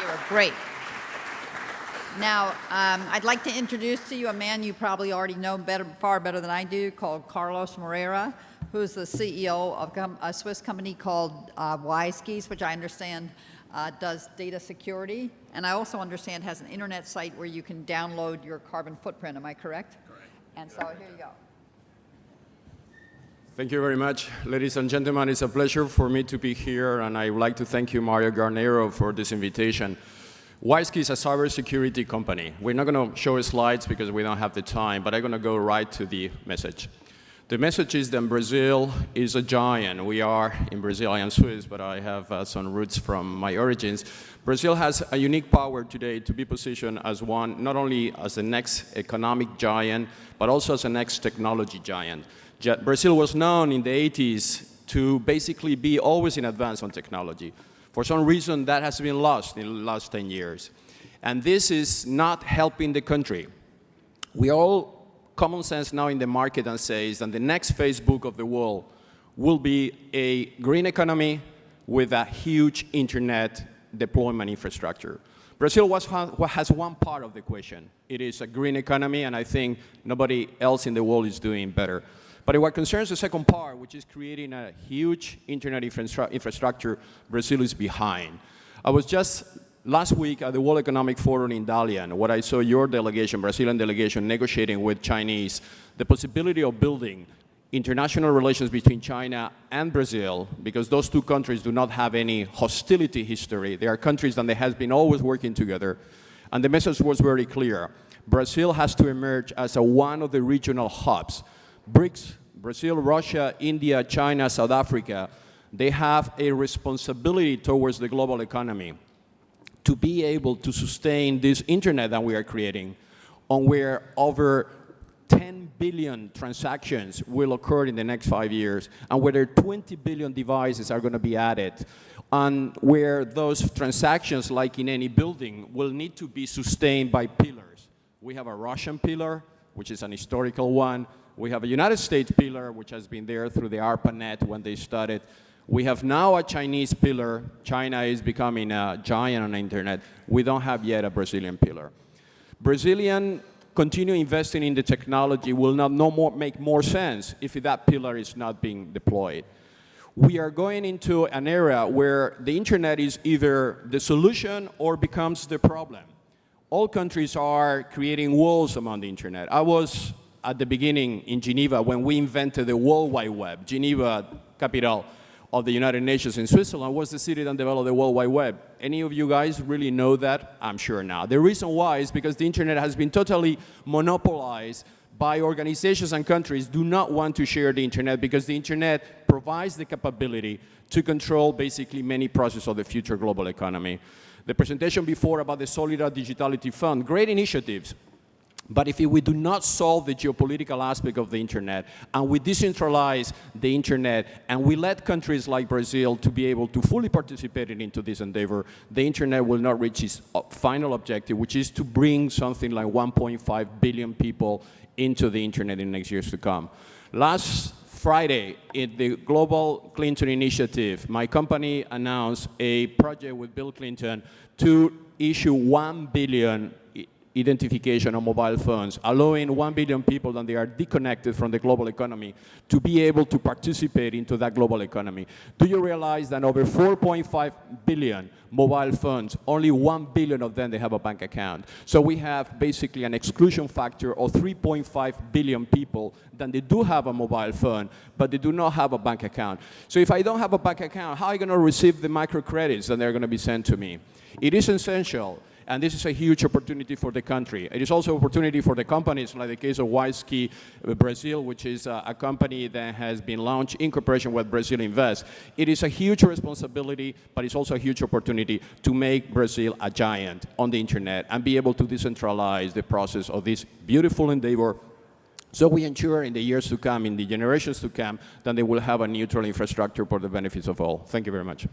You were great. Now, I'd like to introduce to you a man you probably already know far better than I do, called Carlos Moreira, who's the CEO of a Swiss company called WiseKeys, which I understand does data security. And I also understand has an internet site where you can download your carbon footprint. Am I correct? Correct. And so here you go. Thank you very much. Ladies and gentlemen, it's a pleasure for me to be here, and I would like to thank you, Mario Garnero, for this invitation. WiseKey is a cybersecurity company. We're not going to show slides because we don't have the time, but I'm going to go right to the message. The message is that Brazil is a giant. We are in Brazil. I am Swiss, but I have some roots from my origins. Brazil has a unique power today to be positioned as one, not only as the next economic giant, but also as the next technology giant. Brazil was known in the 80s to basically be always in advance on technology. For some reason, that has been lost in the last 10 years. And this is not helping the country. We all common sense now in the market and says that the next Facebook of the world will be a green economy with a huge internet deployment infrastructure. Brazil has one part of the equation. It is a green economy, and I think nobody else in the world is doing better. But what concerns the second part, which is creating a huge internet infrastructure, Brazil is behind. I was just last week at the World Economic Forum in Dalian, where I saw your delegation, Brazilian delegation, negotiating with Chinese the possibility of building international relations between China and Brazil, because those two countries do not have any hostility history. They are countries that they have been always working together. And the message was very clear. Brazil has to emerge as one of the regional hubs. BRICS, Brazil, Russia, India, China, South Africa, they have a responsibility towards the global economy to be able to sustain this internet that we are creating, on where over 10 billion transactions will occur in the next 5 years, and where 20 billion devices are going to be added, and where those transactions, like in any building, will need to be sustained by pillars. We have a Russian pillar, which is an historical one. We have a United States pillar, which has been there through the ARPANET when they started. We have now a Chinese pillar. China is becoming a giant on the internet. We don't have yet a Brazilian pillar. Brazilian continue investing in the technology will not make more sense if that pillar is not being deployed. We are going into an era where the internet is either the solution or becomes the problem. All countries are creating walls among the internet. I was at the beginning in Geneva when we invented the World Wide Web. Geneva, capital of the United Nations in Switzerland, was the city that developed the World Wide Web. Any of you guys really know that? I'm sure now. The reason why is because the internet has been totally monopolized by organizations, and countries do not want to share the internet because the internet provides the capability to control basically many processes of the future global economy. The presentation before about the Solidar Digitality Fund, great initiatives. But if we do not solve the geopolitical aspect of the internet, and we decentralize the internet, and we let countries like Brazil to be able to fully participate into this endeavor, the internet will not reach its final objective, which is to bring something like 1.5 billion people into the internet in the next years to come. Last Friday, in the Global Clinton Initiative, my company announced a project with Bill Clinton to issue 1 billion identification on mobile phones, allowing 1 billion people that they are disconnected from the global economy to be able to participate into that global economy. Do you realize that over 4.5 billion mobile phones, only 1 billion of them they have a bank account? So we have basically an exclusion factor of 3.5 billion people that they do have a mobile phone, but they do not have a bank account. So if I don't have a bank account, how am I going to receive the microcredits that they're going to be sent to me? It is essential. And this is a huge opportunity for the country. It is also an opportunity for the companies, like the case of WiseKey Brazil, which is a company that has been launched in cooperation with Brazil Invest. It is a huge responsibility, but it's also a huge opportunity to make Brazil a giant on the internet and be able to decentralize the process of this beautiful endeavor, so we ensure in the years to come, in the generations to come, that they will have a neutral infrastructure for the benefits of all. Thank you very much.